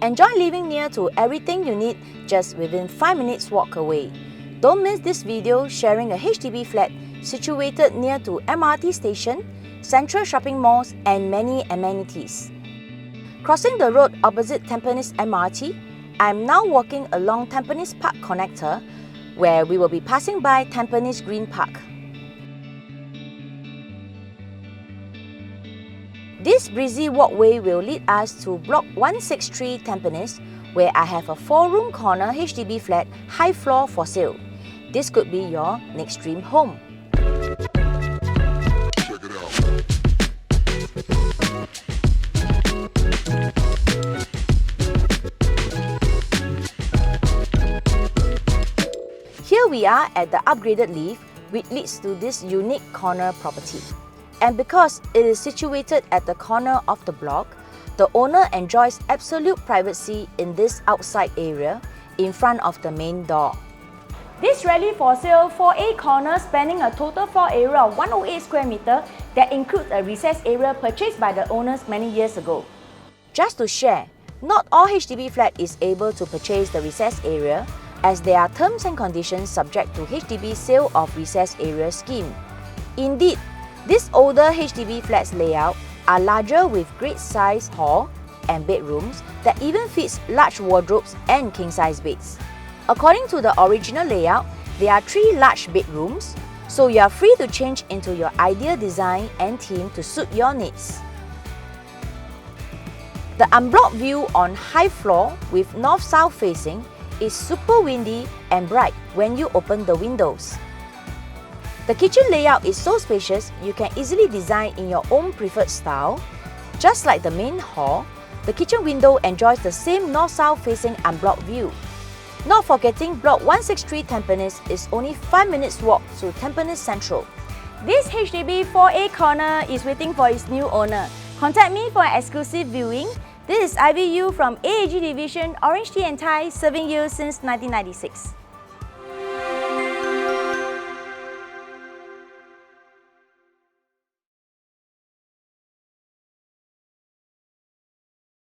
Enjoy living near to everything you need just within 5 minutes walk away. Don't miss this video sharing a HDB flat situated near to MRT station, central shopping malls and many amenities. Crossing the road opposite Tampines MRT, I am now walking along Tampines Park Connector where we will be passing by Tampines Green Park. This breezy walkway will lead us to Block 163 Tampines, where I have a 4-room corner HDB flat high floor for sale. This could be your next dream home. Check it out. Here we are at the upgraded lift, which leads to this unique corner property. And because it is situated at the corner of the block, the owner enjoys absolute privacy in this outside area in front of the main door. This ready for sale 4A corner spanning a total floor area of 108 square meter that includes a recess area purchased by the owners many years ago. Just to share, not all HDB flat is able to purchase the recess area as there are terms and conditions subject to HDB sale of recess area scheme. Indeed, these older HDB flats layout are larger with great size hall and bedrooms that even fits large wardrobes and king-size beds. According to the original layout, there are 3 large bedrooms, so you are free to change into your ideal design and theme to suit your needs. The unblocked view on high floor with north-south facing is super windy and bright when you open the windows. The kitchen layout is so spacious, you can easily design in your own preferred style. Just like the main hall, the kitchen window enjoys the same north-south facing unblocked view. Not forgetting Block 163 Tampines is only 5 minutes walk to Tampines Central. This HDB 4A corner is waiting for its new owner. Contact me for an exclusive viewing. This is IVU from AAG Division, OrangeTee and Thai, serving you since 1996.